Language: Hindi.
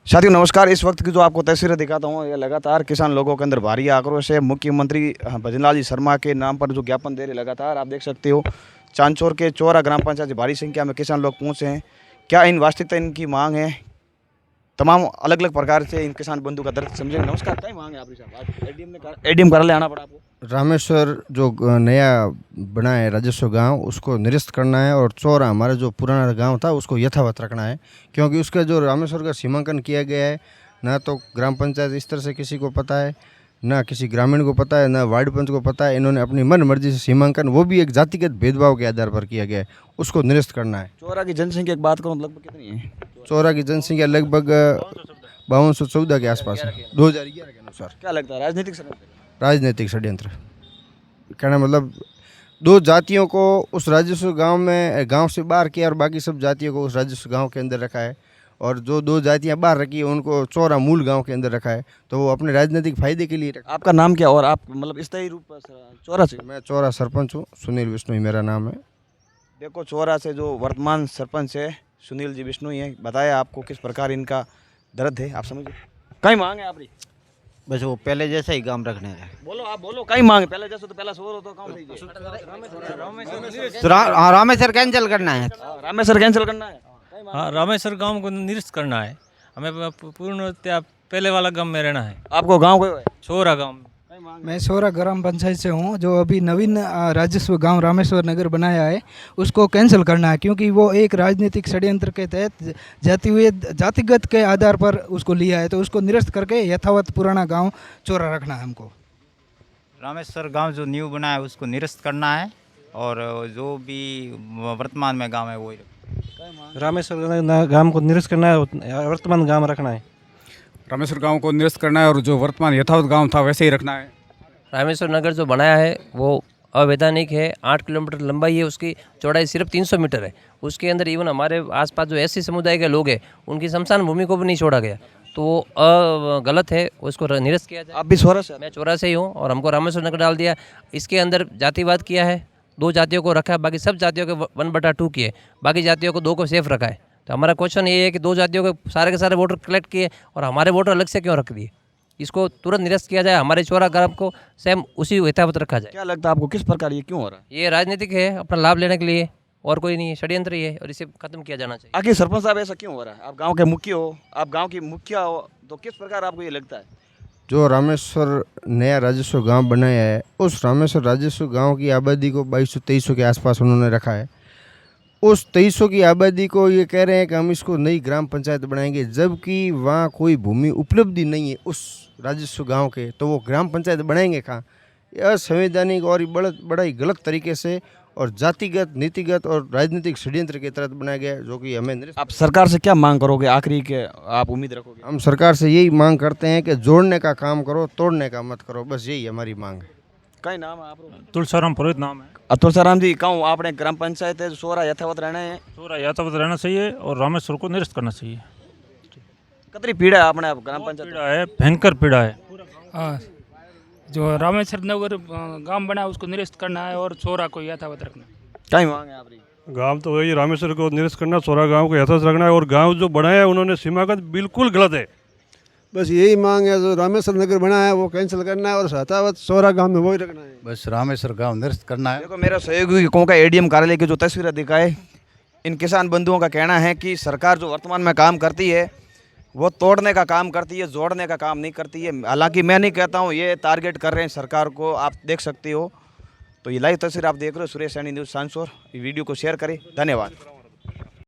साथियों नमस्कार। इस वक्त की जो आपको तस्वीरें दिखाता हूँ, ये लगातार किसान लोगों के अंदर भारी आक्रोश है। मुख्यमंत्री भजनलाल जी शर्मा के नाम पर जो ज्ञापन दे रहे लगातार आप देख सकते हो। चांचौर के चौरा ग्राम पंचायत भारी संख्या में किसान लोग पहुँचे हैं। क्या इन वास्तविकता इनकी मांग है? तमाम अलग अलग प्रकार से इन किसान बंधु का दर्द समझेंगे। नमस्कार, क्या मांग है आपकी साहब? आज एडीएम कार्यालय आना पड़ा आपको? रामेश्वर जो नया बना है राजस्व गांव, उसको निरस्त करना है और चौरा हमारा जो पुराना गांव था उसको यथावत रखना है। क्योंकि उसका जो रामेश्वर का सीमांकन किया गया है, ना तो ग्राम पंचायत इस तरह से किसी को पता है, ना किसी ग्रामीण को पता है, ना वार्ड पंच को पता है। इन्होंने अपनी मन मर्जी से सीमांकन, वो भी एक जातिगत भेदभाव के आधार पर किया गया है, उसको निरस्त करना है। चौरा की जनसंख्या की बात करूँ लगभग कितनी है? चौरा की जनसंख्या लगभग 5214 के आसपास है, 2011 के अनुसार। क्या लगता है राजनीतिक षड्यंत्र? राजनीतिक षड्यंत्र कहना मतलब दो जातियों को उस राजस्व गांव में गांव से बाहर किया और बाकी सब जातियों को उस राजस्व गांव के अंदर रखा है। और जो दो जातियां बाहर रखी है उनको चौरा मूल गांव के अंदर रखा है, तो वो अपने राजनीतिक फायदे के लिए रखा। आपका नाम क्या और आप मतलब स्थायी रूप पर चौरा से? मैं चौरा सरपंच हूँ, सुनील बिश्नोई मेरा नाम है। देखो, चौरा से जो वर्तमान सरपंच है सुनील जी बिश्नोई है, बताया आपको किस प्रकार इनका दर्द है, आप समझिए। कहीं मांग है आपकी? बस वो पहले जैसा ही काम रखने है। बोलो, आप बोलो, कहीं मांग है? पहले जैसे तो पहला शोर हो तो काम रामेश्वर कैंसिल करना है। रामेश्वर कैंसिल करना है। हाँ, रामेश्वर गांव को निरस्त करना है। हमें पूर्णतया पहले वाला गांव में रहना है। आपको गांव को है? छोरा गांव में। मैं सोरा ग्राम पंचायत से हूँ। जो अभी नवीन राजस्व गांव रामेश्वर नगर बनाया है उसको कैंसिल करना है, क्योंकि वो एक राजनीतिक षड्यंत्र के तहत जातिगत के आधार पर उसको लिया है, तो उसको निरस्त करके यथावत पुराना गांव चौरा रखना है हमको। रामेश्वर गांव जो न्यू बना है उसको निरस्त करना है और जो भी वर्तमान में गांव है वो रामेश्वर गांव को निरस्त करना है, वर्तमान गांव रखना है। रामेश्वर गांव को निरस्त करना है और जो वर्तमान यथावत गांव था वैसे ही रखना है। रामेश्वर नगर जो बनाया है वो अवैधानिक है। 8 किलोमीटर लंबाई है, उसकी चौड़ाई सिर्फ 300 मीटर है। उसके अंदर इवन हमारे आसपास जो एससी समुदाय के लोग हैं उनकी शमशान भूमि को भी नहीं छोड़ा गया, तो वो गलत है, उसको निरस्त किया जाए। आप भी चौरा से? मैं चौरा से ही हूँ और हमको रामेश्वर नगर डाल दिया। इसके अंदर जातिवाद किया है, 2 जातियों को रखा है, बाकी सब जातियों के 1/2 किए, बाकी जातियों को 2 को सेफ रखा है। तो हमारा क्वेश्चन ये है कि 2 जातियों के सारे वोटर कलेक्ट किए और हमारे वोटर अलग से क्यों रख दिए? इसको तुरंत निरस्त किया जाए, हमारे चौरा ग्राम को सेम उसी यथावत रखा जाए। क्या लगता है आपको किस प्रकार ये क्यों हो रहा है? ये राजनीतिक है, अपना लाभ लेने के लिए, और कोई नहीं है, षड्यंत्र ही है और इसे खत्म किया जाना चाहिए। आखिर सरपंच साहब ऐसा क्यों हो रहा है? आप गांव के मुखिया हो, आप गांव की मुखिया हो, तो किस प्रकार आपको ये लगता है? जो रामेश्वर नया राजस्व गांव बनाया है, उस रामेश्वर राजस्व गांव की आबादी को 2200-2300 के आसपास उन्होंने रखा है। उस 2300 की आबादी को ये कह रहे हैं कि हम इसको नई ग्राम पंचायत बनाएंगे, जबकि वहाँ कोई भूमि उपलब्धि नहीं है उस राजस्व गांव के, तो वो ग्राम पंचायत बनाएंगे कहाँ? यह असंवैधानिक और बड़ा ही गलत तरीके से और जातिगत, नीतिगत और राजनीतिक षड्यंत्र के तहत बनाया गया है, जो कि हमें। आप सरकार से क्या मांग करोगे आखिरी के आप उम्मीद रखोगे? हम सरकार से यही मांग करते हैं कि जोड़ने का काम करो, तोड़ने का मत करो, बस यही हमारी मांग है। कई नाम है आप? तुलसाराम पुरोहित नाम है। तुलसाराम जी, कहूँ आपने ग्राम पंचायत है सोरा यथावत रहना है, चौरा यथावत रहना चाहिए और रामेश्वर को निरस्त करना चाहिए। कतरी पीड़ा है आपने आप ग्राम पंचायत? पीड़ा है, भयंकर पीड़ा है। हाँ, जो रामेश्वर नगर गांव बना है उसको निरस्त करना है और चौरा को यथावत रखना। कहीं मांग है आपकी? गांव तो वही रामेश्वर को निरस्त करना, चौरा गांव को यथावत रखना है और गांव जो बनाया है उन्होंने सीमागत बिल्कुल गलत है। बस यही मांग है, जो रामेश्वर नगर बना है वो कैंसिल करना है और यथावत चौरा गांव में वही रखना है। बस रामेश्वर गांव निरस्त करना है। देखो, मेरा सहयोगी का एडीएम कार्यालय की जो तस्वीरें दिखाए, इन किसान बंधुओं का कहना है कि सरकार जो वर्तमान में काम करती है वो तोड़ने का काम करती है, जोड़ने का काम नहीं करती है। हालांकि मैं नहीं कहता हूँ, ये टारगेट कर रहे हैं सरकार को, आप देख सकते हो। तो ये लाइव तस्वीर आप देख रहे हो, सुरेश सैनी न्यूज़ सांसौर। वीडियो को शेयर करें, धन्यवाद।